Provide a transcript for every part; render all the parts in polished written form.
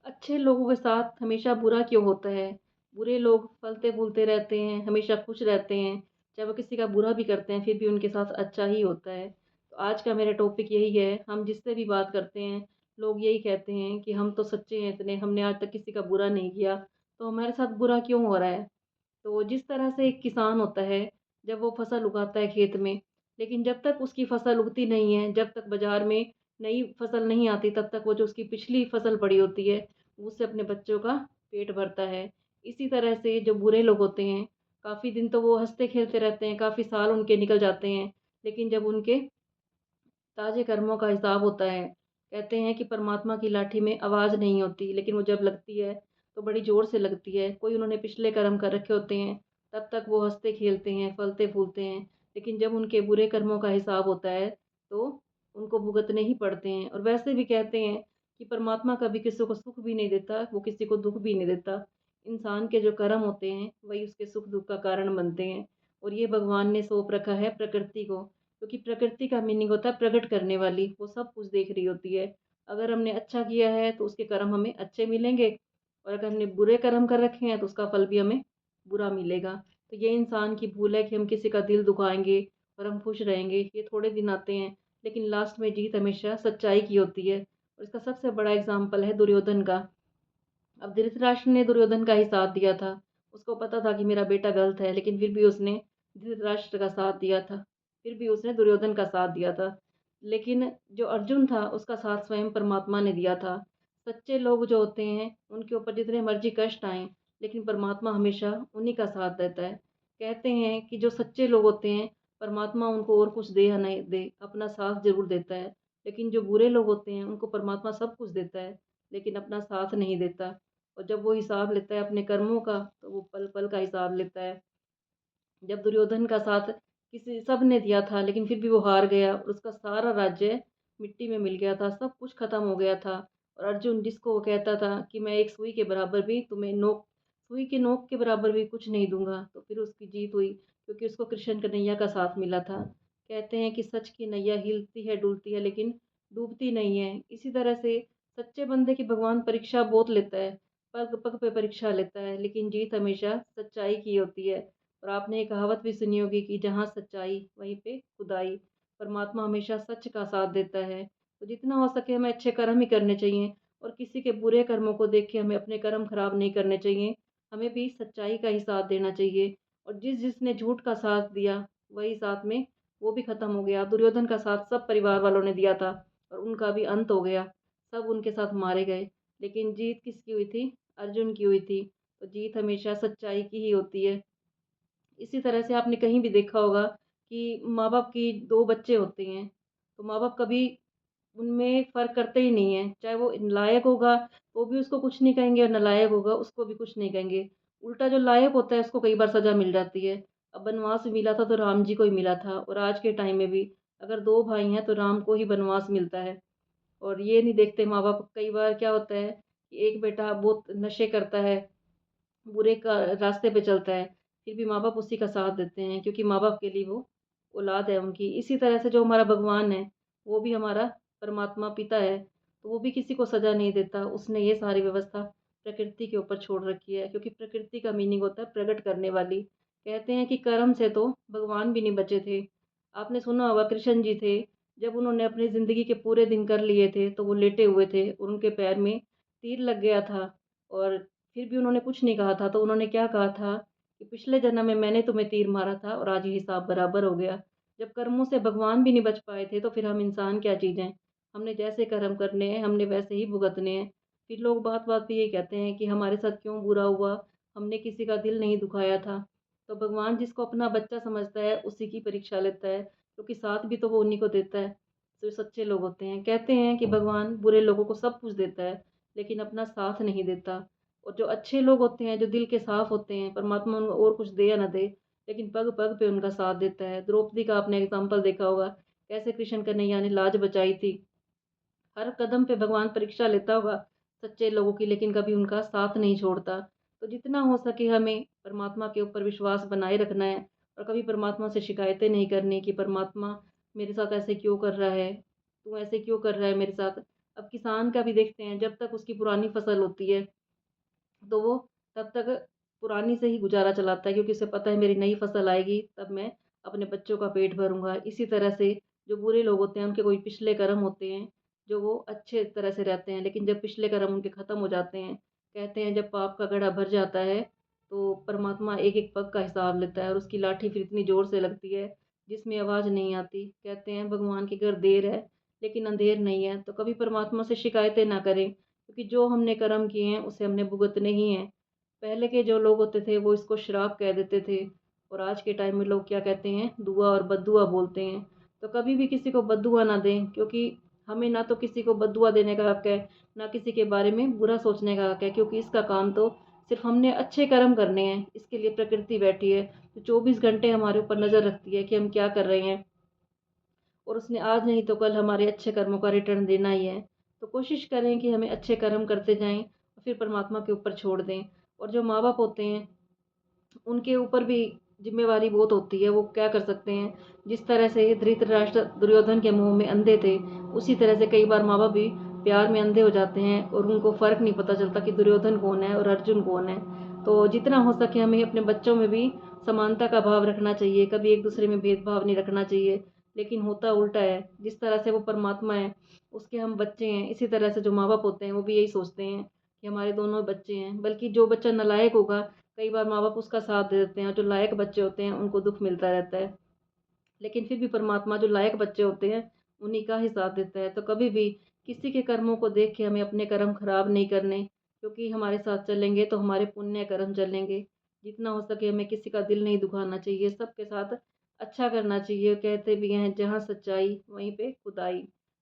अच्छे लोगों के साथ हमेशा बुरा क्यों होता है? बुरे लोग फलते-फूलते रहते हैं, हमेशा खुश रहते हैं, चाहे वो किसी का बुरा भी करते हैं, फिर भी उनके साथ अच्छा ही होता है। तो आज का मेरा टॉपिक यही है, हम जिससे भी बात करते हैं, लोग यही कहते हैं कि हम तो सच्चे हैं इतने, हमने आज तक किसी का बुरा नहीं किया, तो हमारे साथ बुरा क्यों हो रहा है? तो जिस तरह से एक किसान होता है, जब वो फसल उगाता है खेत में, लेकिन जब तक उसकी फसल उगती नहीं है, जब तक बाज़ार में नई फसल नहीं आती, तब तक वो जो उसकी पिछली फसल पड़ी होती है, उससे अपने बच्चों का पेट भरता है। इसी तरह से जो बुरे लोग होते हैं, काफ़ी दिन तो वो हँसते-खेलते रहते हैं, काफ़ी साल उनके निकल जाते हैं, लेकिन जब उनके ताज़े कर्मों का हिसाब होता है, कहते हैं कि परमात्मा की लाठी में आवाज़ नहीं होती, लेकिन वो जब लगती है, तो बड़ी ज़ोर से लगती है। कोई उन्होंने पिछले कर्म कर रखे होते हैं, तब तक वो हँसते-खेलते हैं, फलते-फूलते हैं, लेकिन जब उनके बुरे कर्मों का हिसाब होता है, तो उनको भुगतने ही पड़ते हैं। और वैसे भी कहते हैं कि परमात्मा कभी किसी को सुख भी नहीं देता, वो किसी को दुःख भी नहीं देता। इंसान के जो कर्म होते हैं, वही उसके सुख-दुःख का कारण बनते हैं। और ये भगवान ने सौंप रखा है प्रकृति को। क्योंकि प्रकृति का मीनिंग होता है प्रकट करने वाली, वो सब कुछ देख रही होती है। अगर हमने अच्छा किया है तो उसके कर्म हमें अच्छे मिलेंगे, और अगर हमने बुरे कर्म कर रखे हैं तो उसका फल भी हमें बुरा मिलेगा। तो ये इंसान की भूल है कि हम किसी का दिल दुखाएँगे और हम खुश रहेंगे, ये थोड़े दिन आते हैं, लेकिन लास्ट में जीत हमेशा सच्चाई की होती है। और इसका सबसे बड़ा एग्ज़ाम्पल है दुर्योधन का। अब धृतराष्ट्र ने दुर्योधन का ही साथ दिया था। उसको पता था कि मेरा बेटा गलत है, लेकिन फिर भी उसने धृतराष्ट्र का साथ दिया था। फिर भी उसने दुर्योधन का साथ दिया था। लेकिन जो अर्जुन था, उसका साथ स्वयं परमात्मा ने दिया था। सच्चे लोग जो होते हैं, उनके ऊपर जितने मर्ज़ी कष्ट आएँ, लेकिन परमात्मा हमेशा उन्हीं का साथ देता है। कहते हैं कि जो सच्चे लोग होते हैं, परमात्मा उनको और कुछ दे या नहीं दे, अपना साथ ज़रूर देता है। लेकिन जो बुरे लोग होते हैं, उनको परमात्मा सब कुछ देता है, लेकिन अपना साथ नहीं देता। और जब वो हिसाब लेता है अपने कर्मों का, तो वो पल-पल का हिसाब लेता है। जब दुर्योधन का साथ किसी सब ने दिया था, लेकिन फिर भी वो हार गया और उसका सारा राज्य मिट्टी में मिल गया था, सब कुछ खत्म हो गया था। और अर्जुन जिसको वो कहता था कि मैं एक सुई के बराबर भी तुम्हें नोक सुई की नोक के बराबर भी कुछ नहीं दूँगा, तो फिर उसकी जीत हुई, क्योंकि उसको कृष्ण कन्हैया का साथ मिला था। कहते हैं कि सच की नैया हिलती है, डुलती है, लेकिन डूबती नहीं है। इसी तरह से सच्चे बंदे की भगवान परीक्षा बहुत लेता है, पग-पग पे परीक्षा लेता है, लेकिन जीत हमेशा सच्चाई की होती है। और आपने ये कहावत भी सुनी होगी कि जहाँ सच्चाई वहीं पे खुदाई। परमात्मा हमेशा सच का साथ देता है। तो जितना हो सके हमें अच्छे कर्म ही करने चाहिए, और किसी के बुरे कर्मों को देख के हमें अपने कर्म खराब नहीं करने चाहिए। हमें भी सच्चाई का ही साथ देना चाहिए। और जिसने झूठ का साथ दिया, वही साथ में वो भी खत्म हो गया। दुर्योधन का साथ सब परिवार वालों ने दिया था, और उनका भी अंत हो गया। सब उनके साथ मारे गए। लेकिन जीत किसकी हुई थी? अर्जुन की हुई थी। तो जीत हमेशा सच्चाई की ही होती है। इसी तरह से आपने कहीं भी देखा होगा कि माँ-बाप की 2 बच्चे होते हैं, तो माँ-बाप कभी उनमें फ़र्क करते ही नहीं हैं। चाहे वो लायक होगा, तो भी उसको कुछ नहीं कहेंगे, और नालायक होगा, उसको भी कुछ नहीं कहेंगे। उल्टा जो लायक होता है, उसको कई बार सज़ा मिल जाती है। अब बनवास मिला था, तो राम जी को ही मिला था, और आज के टाइम में भी अगर 2 भाई हैं, तो राम को ही बनवास मिलता है। और ये नहीं देखते माँ-बाप, कई बार क्या होता है कि एक बेटा बहुत नशे करता है, बुरे का रास्ते पे चलता है, फिर भी माँ-बाप उसी का साथ देते हैं, क्योंकि माँ-बाप के लिए वो औलाद है उनकी। इसी तरह से जो हमारा भगवान है, वो भी हमारा परमात्मा पिता है, तो वो भी किसी को सज़ा नहीं देता। उसने ये सारी व्यवस्था प्रकृति के ऊपर छोड़ रखी है, क्योंकि प्रकृति का मीनिंग होता है प्रकट करने वाली। कहते हैं कि कर्म से तो भगवान भी नहीं बचे थे। आपने सुना होगा कृष्ण जी थे, जब उन्होंने अपनी ज़िंदगी के पूरे दिन कर लिए थे, तो वो लेटे हुए थे और उनके पैर में तीर लग गया था, और फिर भी उन्होंने कुछ नहीं कहा था। तो उन्होंने क्या कहा था कि पिछले जन्म में मैंने तुम्हें तीर मारा था, और आज ये हिसाब बराबर हो गया। जब कर्मों से भगवान भी नहीं बच पाए थे, तो फिर हम इंसान क्या चीज़ हैं? हमने जैसे कर्म करने हैं, हमने वैसे ही भुगतने हैं। फिर लोग बात-बात पे यही कहते हैं कि हमारे साथ क्यों बुरा हुआ? हमने किसी का दिल नहीं दुखाया था। तो भगवान जिसको अपना बच्चा समझता है, उसी की परीक्षा लेता है, क्योंकि साथ भी तो वो उन्हीं को देता है, जो सच्चे लोग होते हैं। कहते हैं कि भगवान बुरे लोगों को सब कुछ देता है, लेकिन अपना साथ नहीं देता। और जो अच्छे लोग होते हैं, जो दिल के साफ होते हैं, परमात्मा उनको और कुछ दे या ना दे, लेकिन पग-पग पे उनका साथ देता है। द्रौपदी का आपने एग्ज़ाम्पल देखा होगा, कैसे कृष्ण कन्हैया ने लाज बचाई थी। हर कदम पे भगवान परीक्षा लेता होगा सच्चे लोगों की, लेकिन कभी उनका साथ नहीं छोड़ता। तो जितना हो सके हमें परमात्मा के ऊपर विश्वास बनाए रखना है, और कभी परमात्मा से शिकायतें नहीं करनी कि परमात्मा मेरे साथ ऐसे क्यों कर रहा है? तू ऐसे क्यों कर रहा है मेरे साथ? अब किसान का भी देखते हैं, जब तक उसकी पुरानी फसल होती है, तो वो तब तक पुरानी से ही गुज़ारा चलाता है, क्योंकि उसे पता है मेरी नई फसल आएगी तब मैं अपने बच्चों का पेट भरूँगा। इसी तरह से जो बुरे लोग होते हैं, उनके कोई पिछले कर्म होते हैं, जो वो अच्छे तरह से रहते हैं, लेकिन जब पिछले कर्म उनके ख़त्म हो जाते हैं, कहते हैं जब पाप का घड़ा भर जाता है, तो परमात्मा एक-एक पग का हिसाब लेता है और उसकी लाठी फिर इतनी ज़ोर से लगती है, जिसमें आवाज़ नहीं आती। कहते हैं भगवान के घर देर है, लेकिन अंधेर नहीं है। तो कभी परमात्मा से शिकायतें ना करें, क्योंकि जो हमने कर्म किए हैं, उसे हमने भुगतने ही हैं। पहले के जो लोग होते थे, वो इसको श्राप कह देते थे, और आज के टाइम में लोग क्या कहते हैं, दुआ और बद्दुआ बोलते हैं। तो कभी भी किसी को बद्दुआ ना दें, क्योंकि हमें ना तो किसी को बद्दुआ देने का हक है, ना किसी के बारे में बुरा सोचने का हक है, क्योंकि इसका काम तो सिर्फ हमने अच्छे कर्म करने हैं। इसके लिए प्रकृति बैठी है, तो 24 घंटे हमारे ऊपर नज़र रखती है कि हम क्या कर रहे हैं, और उसने आज नहीं तो कल हमारे अच्छे कर्मों का रिटर्न देना ही है। तो कोशिश करें कि हमें अच्छे कर्म करते जाएँ और फिर परमात्मा के ऊपर छोड़ दें। और जो माँ-बाप होते हैं, उनके ऊपर भी ज़िम्मेवारी बहुत होती है, वो क्या कर सकते हैं। जिस तरह से धृतराष्ट्र दुर्योधन के मुँह में अंधे थे, उसी तरह से कई बार माँ-बाप भी प्यार में अंधे हो जाते हैं और उनको फ़र्क नहीं पता चलता कि दुर्योधन कौन है और अर्जुन कौन है। तो जितना हो सके हमें अपने बच्चों में भी समानता का भाव रखना चाहिए, कभी एक-दूसरे में भेदभाव नहीं रखना चाहिए। लेकिन होता उल्टा है, जिस तरह से वो परमात्मा है, उसके हम बच्चे हैं, इसी तरह से जो माँ-बाप होते हैं, वो भी यही सोचते हैं कि हमारे दोनों बच्चे हैं। बल्कि जो बच्चा नालायक होगा, कई बार माँ-बाप उसका साथ दे देते हैं, और जो लायक बच्चे होते हैं उनको दुःख मिलता रहता है। लेकिन फिर भी परमात्मा जो लायक बच्चे होते हैं, उन्हीं का ही साथ देता है। तो कभी भी किसी के कर्मों को देख के हमें अपने कर्म खराब नहीं करने, क्योंकि हमारे साथ चलेंगे तो हमारे पुण्य कर्म चलेंगे। जितना हो सके हमें किसी का दिल नहीं दुखाना चाहिए, सबके साथ अच्छा करना चाहिए। कहते भी हैं जहाँ सच्चाई वहीं पे खुदाई।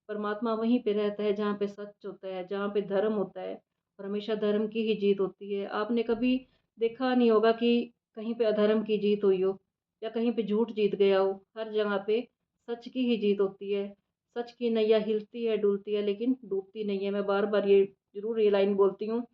परमात्मा वहीं पे रहता है जहाँ पे सच होता है, जहाँ पे धर्म होता है, और हमेशा धर्म की ही जीत होती है। आपने कभी देखा नहीं होगा कि कहीं पे अधर्म की जीत हुई हो, या कहीं पे झूठ जीत गया हो। हर जगह पे सच की ही जीत होती है। सच की नैया हिलती है, डुलती है, लेकिन डूबती नहीं है। मैं बार-बार ये ज़रूर ये लाइन बोलती हूँ,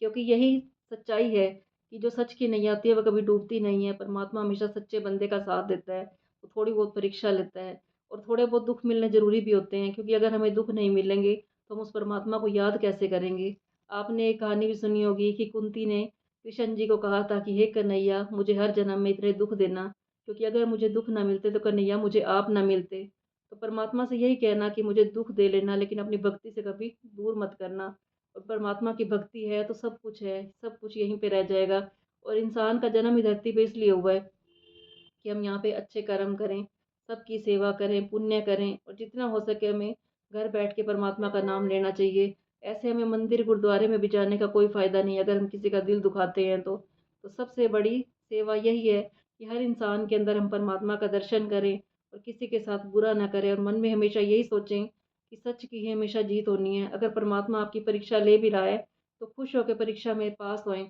क्योंकि यही सच्चाई है कि जो सच की नैया होती है, वो कभी डूबती नहीं है। परमात्मा हमेशा सच्चे बंदे का साथ देता है, वो थोड़ी बहुत परीक्षा लेता है, और थोड़े बहुत दुःख मिलने ज़रूरी भी होते हैं, क्योंकि अगर हमें दुःख नहीं मिलेंगे, तो हम उस परमात्मा को याद कैसे करेंगे। आपने एक कहानी भी सुनी होगी कि कुंती ने कृष्ण जी को कहा था कि हे कन्हैया, मुझे हर जन्म में इतने दुःख देना, क्योंकि अगर मुझे दुःख ना मिलते तो कन्हैया मुझे आप ना मिलते। तो परमात्मा से यही कहना कि मुझे दुःख दे लेना, लेकिन अपनी भक्ति से कभी दूर मत करना। और परमात्मा की भक्ति है तो सब कुछ है, सब कुछ यहीं पे रह जाएगा। और इंसान का जन्म ही धरती पे इसलिए हुआ है कि हम यहाँ पे अच्छे कर्म करें, सबकी सेवा करें, पुण्य करें, और जितना हो सके हमें घर बैठ के परमात्मा का नाम लेना चाहिए। ऐसे हमें मंदिर गुरुद्वारे में भी जाने का कोई फ़ायदा नहीं है, अगर हम किसी का दिल दुखाते हैं तो। तो सबसे बड़ी सेवा यही है कि हर इंसान के अंदर हम परमात्मा का दर्शन करें, और किसी के साथ बुरा ना करें, और मन में हमेशा यही सोचें कि सच की ही हमेशा जीत होनी है। अगर परमात्मा आपकी परीक्षा ले भी रहा है, तो खुश होकर परीक्षा में पास होएँ।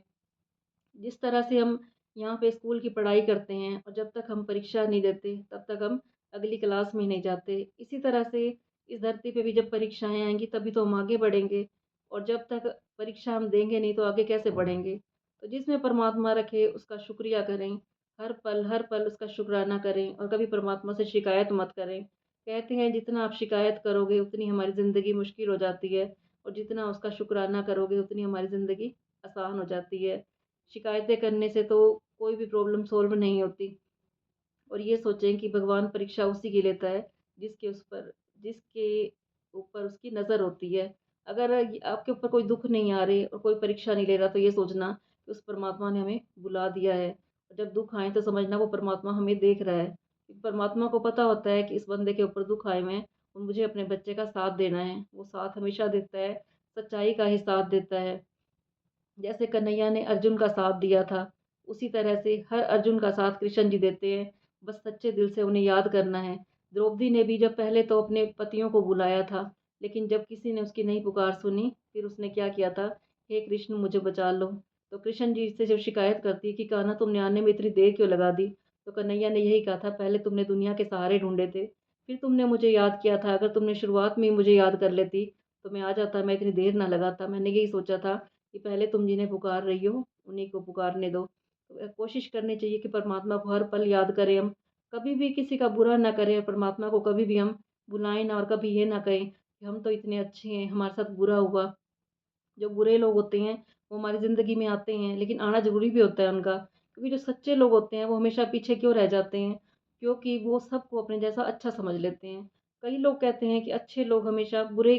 जिस तरह से हम यहाँ पे स्कूल की पढ़ाई करते हैं, और जब तक हम परीक्षा नहीं देते तब तक हम अगली क्लास में ही नहीं जाते। इसी तरह से इस धरती पे भी जब परीक्षाएँ आएँगी तभी तो हम आगे बढ़ेंगे, और जब तक परीक्षा हम देंगे नहीं तो आगे कैसे बढ़ेंगे। तो जिसमें परमात्मा रखे उसका शुक्रिया करें, हर पल उसका शुक्राना करें, और कभी परमात्मा से शिकायत मत करें। कहते हैं जितना आप शिकायत करोगे उतनी हमारी ज़िंदगी मुश्किल हो जाती है, और जितना उसका शुक्राना करोगे उतनी हमारी ज़िंदगी आसान हो जाती है। शिकायतें करने से तो कोई भी प्रॉब्लम सॉल्व नहीं होती। और ये सोचें कि भगवान परीक्षा उसी की लेता है जिसके ऊपर उसकी नज़र होती है। अगर आपके ऊपर कोई दुःख नहीं आ रहे और कोई परीक्षा नहीं ले रहा, तो ये सोचना कि उस परमात्मा ने हमें बुला दिया है। और जब दुःख आए तो समझना वो परमात्मा हमें देख रहा है। क्योंकि परमात्मा को पता होता है कि इस बंदे के ऊपर दुःख आए हुए हैं, और मुझे अपने बच्चे का साथ देना है। वो साथ हमेशा देता है, सच्चाई का ही साथ देता है। जैसे कन्हैया ने अर्जुन का साथ दिया था, उसी तरह से हर अर्जुन का साथ कृष्ण जी देते हैं। बस सच्चे दिल से उन्हें याद करना है। द्रौपदी ने भी जब पहले तो अपने पतियों को बुलाया था, लेकिन जब किसी ने उसकी नहीं पुकार सुनी, फिर उसने क्या किया था, हे कृष्ण मुझे बचा लो। तो कृष्ण जी से जब शिकायत करती है कि कान्हा तुमने आने में इतनी देर क्यों लगा दी, तो कन्हैया ने यही कहा था, पहले तुमने दुनिया के सहारे ढूंढे थे, फिर तुमने मुझे याद किया था। अगर तुमने शुरुआत में ही मुझे याद कर लेती तो मैं आ जाता, मैं इतनी देर ना लगाता। मैंने यही सोचा था कि पहले तुम जिन्हें पुकार रही हो, उन्हीं को पुकारने दो। तो कोशिश करनी चाहिए कि परमात्मा को हर पल याद करें हम, कभी भी किसी का बुरा ना करें, और परमात्मा को कभी भी हम बुलाएँ ना, और कभी ये ना कहें कि कि हम तो इतने अच्छे हैं, हमारे साथ बुरा हुआ। जो बुरे लोग होते हैं, वो हमारी ज़िंदगी में आते हैं, लेकिन आना ज़रूरी भी होता है उनका, क्योंकि जो सच्चे लोग होते हैं, वो हमेशा पीछे क्यों रह जाते हैं? क्योंकि वो सबको अपने जैसा अच्छा समझ लेते हैं। कई लोग कहते हैं कि अच्छे लोग हमेशा बुरे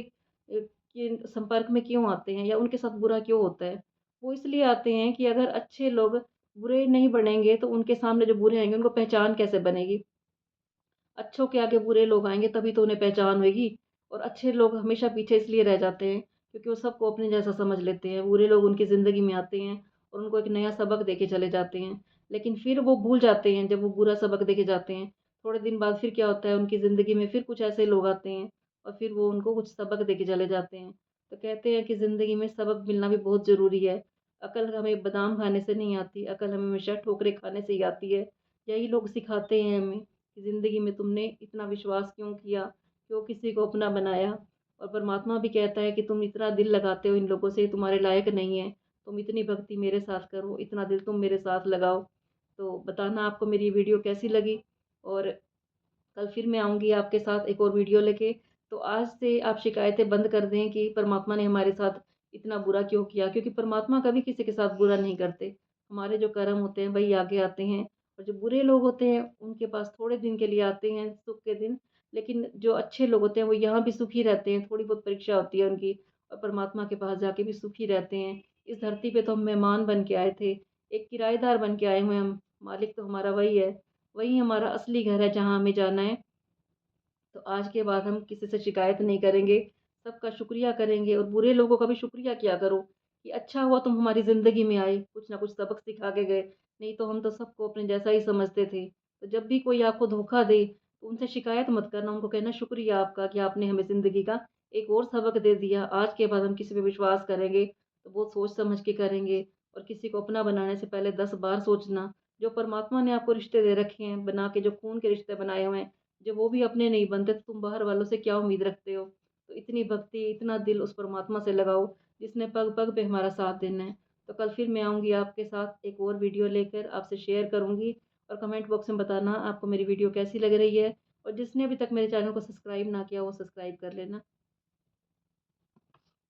के संपर्क में क्यों आते हैं या उनके साथ बुरा क्यों होता है? वो इसलिए आते हैं कि अगर अच्छे लोग बुरे नहीं बनेंगे, तो उनके सामने जो बुरे आएँगे, उनको पहचान कैसे बनेगी? अच्छों के आगे बुरे लोग आएँगे तभी तो उन्हें पहचान होएगी और अच्छे लोग हमेशा पीछे इसलिए रह जाते हैं क्योंकि वो सबको अपने जैसा समझ लेते हैं। बुरे लोग उनकी ज़िंदगी में आते हैं और उनको एक नया सबक देके चले जाते हैं। लेकिन फिर वो भूल जाते हैं जब वो बुरा सबक देके जाते हैं। थोड़े दिन बाद फिर क्या होता है उनकी ज़िंदगी में फिर कुछ ऐसे लोग आते हैं और फिर वो उनको कुछ सबक देके चले जाते हैं। तो कहते हैं कि ज़िंदगी में सबक मिलना भी बहुत ज़रूरी है। अकल हमें बादाम खाने से नहीं आती, अकल हमें हमेशा ठोकरें खाने से ही आती है। यही लोग सिखाते हैं हमें कि ज़िंदगी में तुमने इतना विश्वास क्यों किया? क्यों किसी को अपना बनाया? और परमात्मा भी कहता है कि तुम इतना दिल लगाते हो इन लोगों से, तुम्हारे लायक नहीं है। तुम इतनी भक्ति मेरे साथ करो, इतना दिल तुम मेरे साथ लगाओ। तो बताना आपको मेरी वीडियो कैसी लगी और कल फिर मैं आऊँगी आपके साथ एक और वीडियो लेके। तो आज से आप शिकायतें बंद कर दें कि परमात्मा ने हमारे साथ इतना बुरा क्यों किया? क्योंकि परमात्मा कभी किसी के साथ बुरा नहीं करते। हमारे जो कर्म होते हैं वही आगे आते हैं और जो बुरे लोग होते हैं उनके पास थोड़े दिन के लिए आते हैं सुख के दिन, लेकिन जो अच्छे लोग होते हैं वो यहाँ भी सुखी रहते हैं, थोड़ी बहुत परीक्षा होती है उनकी और परमात्मा के पास जाके भी सुखी रहते हैं। इस धरती पे तो हम मेहमान बन के आए थे, एक किराएदार बन के आए हुए हैं हम, मालिक तो हमारा वही है। वही हमारा असली घर है जहाँ हमें जाना है। तो आज के बाद हम किसी से शिकायत नहीं करेंगे, सबका शुक्रिया करेंगे और बुरे लोगों का भी शुक्रिया किया करो कि अच्छा हुआ तुम हमारी ज़िंदगी में आए, कुछ ना कुछ सबक सिखा के गए, नहीं तो हम तो सबको अपने जैसा ही समझते थे। तो जब भी कोई आपको धोखा दे, तो उनसे शिकायत मत करना, उनको कहना शुक्रिया आपका कि आपने हमें ज़िंदगी का एक और सबक दे दिया। आज के बाद हम किसी पे विश्वास करेंगे, तो बहुत सोच समझ के करेंगे और किसी को अपना बनाने से पहले 10 बार सोचना। जो परमात्मा ने आपको रिश्ते दे रखे हैं, बना के जो खून के रिश्ते बनाए हुए हैं, जब वो भी अपने नहीं बनते तो तुम बाहर वालों से क्या उम्मीद रखते हो? तो इतनी भक्ति, इतना दिल उस परमात्मा से लगाओ जिसने पग-पग पे हमारा साथ देना है। तो कल फिर मैं आऊँगी आपके साथ एक और वीडियो लेकर आपसे शेयर करूँगी और कमेंट बॉक्स में बताना आपको मेरी वीडियो कैसी लग रही है और जिसने अभी तक मेरे चैनल को सब्सक्राइब ना किया वो सब्सक्राइब कर लेना।